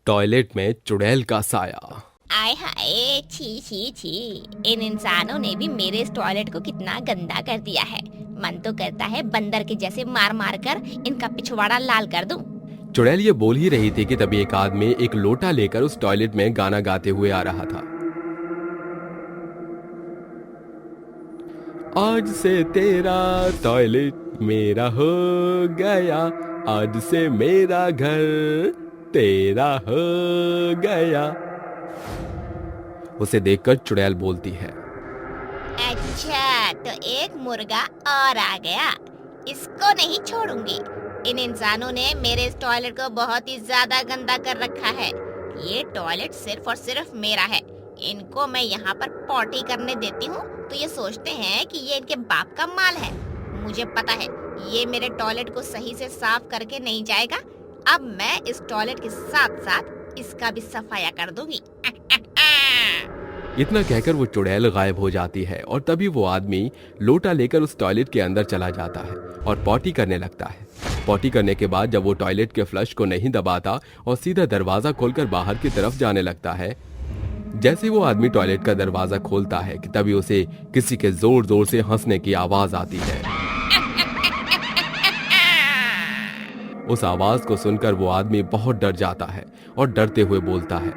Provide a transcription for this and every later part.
Toilet में चुड़ैल का साया। आय हाय, छी छी छी, इन इंसानों ने भी मेरे इस टॉयलेट को कितना गंदा कर दिया है। मन तो करता है बंदर के जैसे मार मार कर इनका पिछवाड़ा लाल कर दूं। चुड़ैल ये बोल ही रही थी कि तभी एक आदमी एक लोटा लेकर उस टॉयलेट में गाना गाते हुए आ रहा था। आज से तेरा टॉयलेट मेरा हो गया, आज से मेरा घर तेरा हो गया। उसे देखकर चुड़ैल बोलती है, अच्छा, तो एक मुर्गा और आ गया, इसको नहीं छोड़ूंगी। इन इंसानों ने मेरे इस टॉयलेट को बहुत ही ज्यादा गंदा कर रखा है। ये टॉयलेट सिर्फ और सिर्फ मेरा है। इनको मैं यहाँ पर पॉटी करने देती हूँ तो ये सोचते हैं कि ये इनके बाप का माल है। मुझे पता है ये मेरे टॉयलेट को सही से साफ करके नहीं जाएगा। अब मैं इस टॉयलेट के साथ साथ इसका भी सफाया कर दूंगी। इतना कहकर वो चुड़ैल गायब हो जाती है और तभी वो आदमी लोटा लेकर उस टॉयलेट के अंदर चला जाता है और पॉटी करने लगता है। पॉटी करने के बाद जब वो टॉयलेट के फ्लश को नहीं दबाता और सीधा दरवाजा खोलकर बाहर की तरफ जाने लगता है, जैसे वो आदमी टॉयलेट का दरवाजा खोलता है कि तभी उसे किसी के जोर जोर से हंसने की आवाज आती है। उस आवाज को सुनकर वो आदमी बहुत डर जाता है और डरते हुए बोलता है,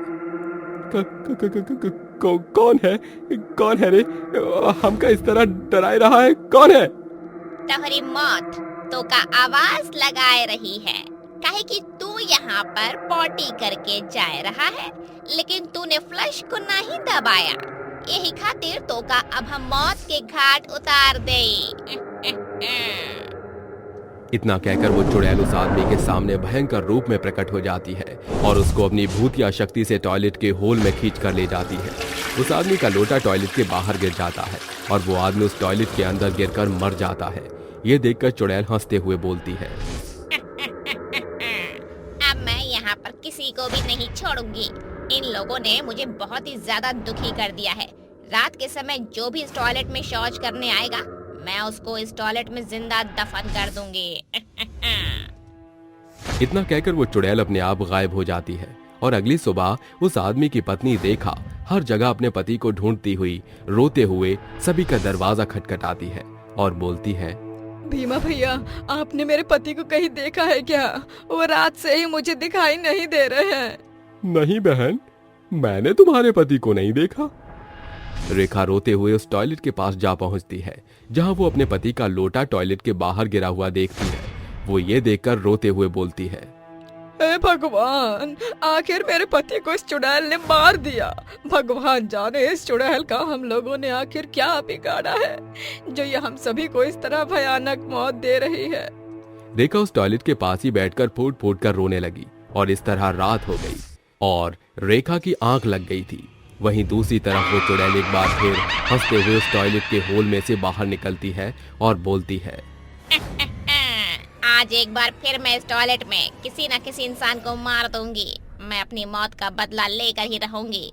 कौन है रे? हमका इस तरह डराए रहा है, कौन है? तुम्हारी मौत तो का आवाज लगाए रही है, काहे कि तू यहाँ पर पॉटी करके जा रहा है, लेकिन तूने फ्लश को नहीं दबाया। यही खातिर तो का अब हम मौत के घाट उतार दे। इतना कहकर वो चुड़ैल उस आदमी के सामने भयंकर रूप में प्रकट हो जाती है और उसको अपनी भूतिया शक्ति से टॉयलेट के होल में खींच कर ले जाती है। उस आदमी का लोटा टॉयलेट के बाहर गिर जाता है और वो आदमी उस टॉयलेट के अंदर गिरकर मर जाता है। ये देखकर चुड़ैल हंसते हुए बोलती है, अब मैं यहाँ पर किसी को भी नहीं छोड़ूंगी। इन लोगों ने मुझे बहुत ही ज्यादा दुखी कर दिया है। रात के समय जो भी इस टॉयलेट में शौच करने आएगा, मैं उसको इस टॉयलेट में जिंदा दफन कर दूंगी। इतना कहकर वो चुड़ैल अपने आप गायब हो जाती है और अगली सुबह उस आदमी की पत्नी रेखा हर जगह अपने पति को ढूंढती हुई रोते हुए सभी का दरवाजा खटखटाती है और बोलती है, भीमा भैया, आपने मेरे पति को कहीं देखा है क्या? वो रात से ही मुझे दिखाई नहीं दे रहे हैं। नहीं बहन, मैंने तुम्हारे पति को नहीं देखा। रेखा रोते हुए उस टॉयलेट के पास जा पहुंचती है जहां वो अपने पति का लोटा टॉयलेट के बाहर गिरा हुआ देखती है। वो ये देखकर रोते हुए बोलती है, हे भगवान, आखिर मेरे पति को इस चुड़ैल ने मार दिया। भगवान जाने इस चुड़ैल का हम लोगों ने आखिर क्या बिगाड़ा है जो ये हम सभी को इस तरह भयानक मौत दे रही है। रेखा उस टॉयलेट के पास ही बैठकर फूट फूट कर रोने लगी और इस तरह रात हो गई और रेखा की आंख लग गई थी। वहीं दूसरी तरफ वो चुड़ैल एक बार फिर हंसते हुए उस टॉयलेट के होल में से बाहर निकलती है और बोलती है, आज एक बार फिर मैं इस टॉयलेट में किसी न किसी इंसान को मार दूंगी। मैं अपनी मौत का बदला लेकर ही रहूंगी।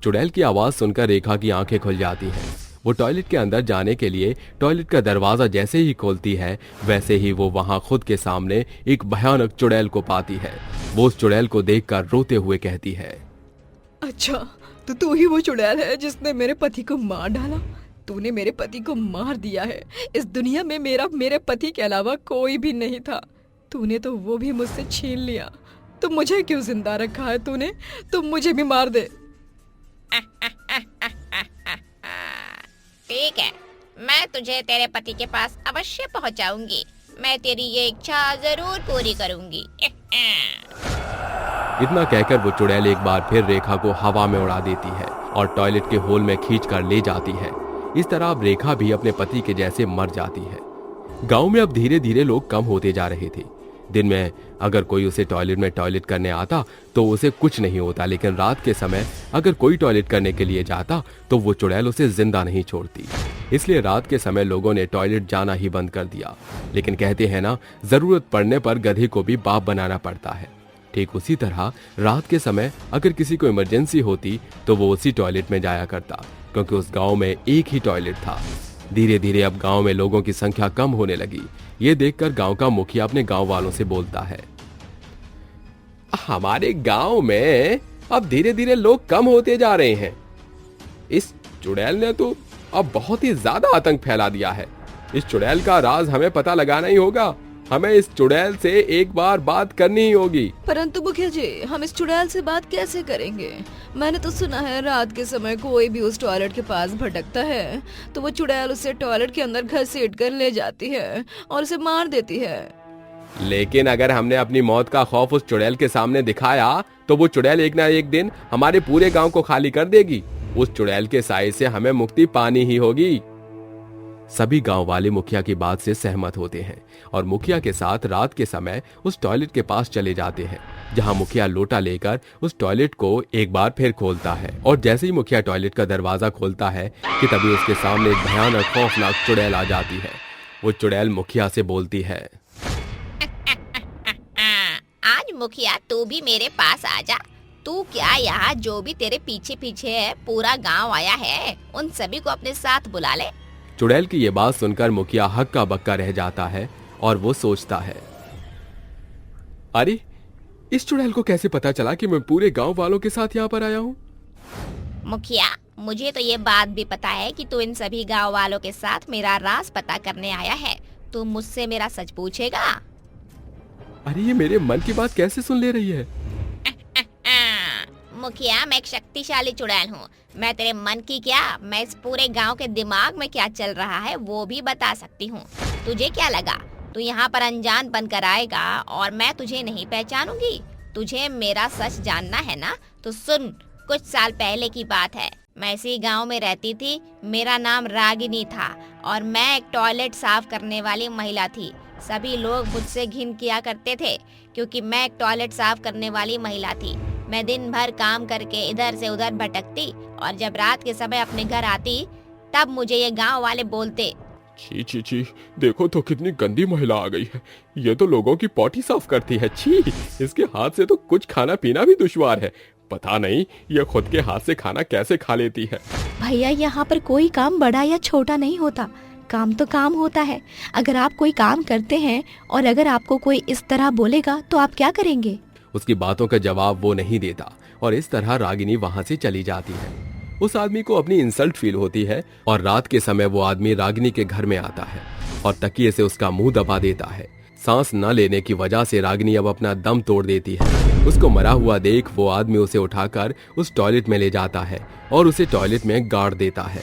चुड़ैल की आवाज सुनकर रेखा की आंखें खुल जाती हैं। वो टॉयलेट के अंदर जाने के लिए टॉयलेट का दरवाजा जैसे ही खोलती है, वैसे ही वो वहां खुद के सामने एक भयानक चुड़ैल को पाती है। वो उस चुड़ैल को देखकर रोते हुए कहती है, अच्छा, तो तू ही वो चुड़ैल है जिसने मेरे पति को मार डाला। तूने मेरे पति को मार दिया है। इस दुनिया में मेरे पति के अलावा कोई भी नहीं था। तूने तो वो भी मुझसे छीन लिया। तो मुझे क्यों जिंदा रखा है तूने? तुम मुझे भी मार दे। ठीक है, मैं तुझे तेरे पति के पास अवश्य पहुंचाऊंगी। मैं तेरी ये इच्छा जरूर पूरी करूंगी। इतना कहकर वो चुड़ैल एक बार फिर रेखा को हवा में उड़ा देती है और टॉयलेट के होल में खींचकर ले जाती है। इस तरह अब रेखा भी अपने पति के जैसे मर जाती है। गांव में अब धीरे धीरे लोग कम होते जा रहे थे। दिन में अगर कोई उसे टॉयलेट में टॉयलेट करने आता तो उसे कुछ नहीं होता, लेकिन रात के समय अगर कोई टॉयलेट करने के लिए जाता तो वो चुड़ैल उसे जिंदा नहीं छोड़ती। इसलिए रात के समय लोगों ने टॉयलेट जाना ही बंद कर दिया। लेकिन कहते हैं ना, जरूरत पड़ने पर गधे को भी बाप बनाना पड़ता है। ठीक उसी तरह रात के समय अगर किसी को इमरजेंसी होती तो वो उसी टॉयलेट में जाया करता, क्योंकि उस गांव में एक ही टॉयलेट था। धीरे धीरे अब गांव में लोगों की संख्या कम होने लगी। ये देखकर गांव का मुखिया अपने गांव वालों से बोलता है, हमारे गांव में अब धीरे धीरे लोग कम होते जा रहे हैं। इस चुड़ैल ने तो अब बहुत ही ज्यादा आतंक फैला दिया है। इस चुड़ैल का राज हमें पता लगाना ही होगा। हमें इस चुड़ैल से एक बार बात करनी ही होगी। परंतु मुखिया जी, हम इस चुड़ैल से बात कैसे करेंगे? मैंने तो सुना है रात के समय कोई भी उस टॉयलेट के पास भटकता है तो वो चुड़ैल उसे टॉयलेट के अंदर घसीट कर ले जाती है और उसे मार देती है। लेकिन अगर हमने अपनी मौत का खौफ उस चुड़ैल के सामने दिखाया तो वो चुड़ैल एक ना एक दिन हमारे पूरे गांव को खाली कर देगी। उस चुड़ैल के साए से हमें मुक्ति पानी ही होगी। सभी गांव वाले मुखिया की बात से सहमत होते हैं और मुखिया के साथ रात के समय उस टॉयलेट के पास चले जाते हैं, जहां मुखिया लोटा लेकर उस टॉयलेट को एक बार फिर खोलता है। और जैसे ही मुखिया टॉयलेट का दरवाजा खोलता है कि तभी उसके सामने एक भयानक खौफनाक चुड़ैल आ जाती है। वो चुड़ैल मुखिया से बोलती है, आज मुखिया तू भी मेरे पास आ जा। तू क्या यहाँ जो भी तेरे पीछे पीछे है पूरा गांव आया है, उन सभी को अपने साथ बुला ले। चुड़ैल की ये बात सुनकर मुखिया हक्का बक्का रह जाता है और वो सोचता है, अरे इस चुड़ैल को कैसे पता चला कि मैं पूरे गांव वालों के साथ यहाँ पर आया हूँ? मुखिया, मुझे तो ये बात भी पता है कि तू इन सभी गांव वालों के साथ मेरा राज पता करने आया है। तू मुझसे मेरा सच पूछेगा? अरे ये मेरे मन की बात कैसे सुन ले रही है? मुखिया, मैं एक शक्तिशाली चुड़ैल हूँ। मैं तेरे मन की क्या, मैं इस पूरे गांव के दिमाग में क्या चल रहा है वो भी बता सकती हूँ। तुझे क्या लगा तू यहाँ पर अनजान बनकर आएगा और मैं तुझे नहीं पहचानूंगी? तुझे मेरा सच जानना है ना? तो सुन, कुछ साल पहले की बात है। मैं इसी गांव में रहती थी। मेरा नाम रागिनी था और मैं एक टॉयलेट साफ करने वाली महिला थी। सभी लोग मुझसे घिन किया करते थे क्योंकि मैं एक टॉयलेट साफ करने वाली महिला थी। मैं दिन भर काम करके इधर से उधर भटकती और जब रात के समय अपने घर आती तब मुझे ये गांव वाले बोलते, छी छी छी, देखो तो कितनी गंदी महिला आ गई है। ये तो लोगों की पॉटी साफ करती है। छी, इसके हाथ से तो कुछ खाना पीना भी दुश्वार है। पता नहीं ये खुद के हाथ से खाना कैसे खा लेती है। भैया, यहाँ पर कोई काम बड़ा या छोटा नहीं होता, काम तो काम होता है। अगर आप कोई काम करते हैं और अगर आपको कोई इस तरह बोलेगा तो आप क्या करेंगे? उसकी बातों का जवाब वो नहीं देता और इस तरह रागिनी वहां से चली जाती है। उस आदमी को अपनी इंसल्ट फील होती है और रात के समय वो आदमी रागिनी के घर में आता है और तकिए से उसका मुंह दबा देता है। सांस न लेने की वजह से रागिनी अब अपना दम तोड़ देती है। उसको मरा हुआ देख वो आदमी उसे उठाकर उस टॉयलेट में ले जाता है और उसे टॉयलेट में गाड़ देता है।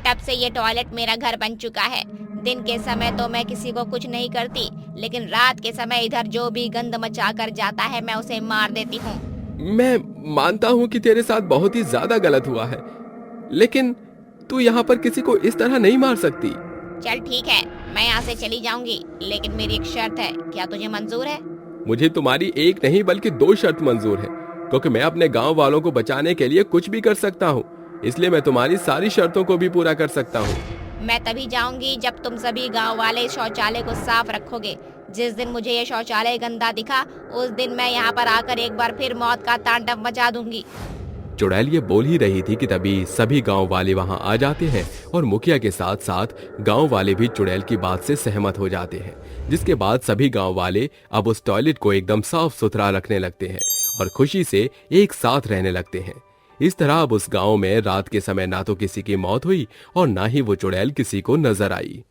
तब से ये टॉयलेट मेरा घर बन चुका है। दिन के समय तो मैं किसी को कुछ नहीं करती, लेकिन रात के समय इधर जो भी गंद मचा कर जाता है मैं उसे मार देती हूँ। मैं मानता हूँ कि तेरे साथ बहुत ही ज्यादा गलत हुआ है, लेकिन तू यहाँ पर किसी को इस तरह नहीं मार सकती। चल ठीक है, मैं यहाँ से चली जाऊंगी, लेकिन मेरी एक शर्त है। क्या तुझे मंजूर है? मुझे तुम्हारी एक नहीं बल्कि 2 शर्त मंजूर है, क्योंकि मैं अपने गांव वालों को बचाने के लिए कुछ भी कर सकता हूँ। इसलिए मैं तुम्हारी सारी शर्तों को भी पूरा कर सकता हूँ। मैं तभी जाऊंगी जब तुम सभी गांव वाले शौचालय को साफ रखोगे। जिस दिन मुझे ये शौचालय गंदा दिखा उस दिन मैं यहाँ पर आकर एक बार फिर मौत का तांडव मचा दूंगी। चुड़ैल ये बोल ही रही थी कि तभी सभी गांव वाले वहां आ जाते हैं और मुखिया के साथ साथ गांव वाले भी चुड़ैल की बात से सहमत हो जाते हैं, जिसके बाद सभी गांव वाले अब उस टॉयलेट को एकदम साफ सुथरा रखने लगते हैं और खुशी से एक साथ रहने लगते हैं। इस तरह अब उस गांव में रात के समय ना तो किसी की मौत हुई और ना ही वो चुड़ैल किसी को नजर आई।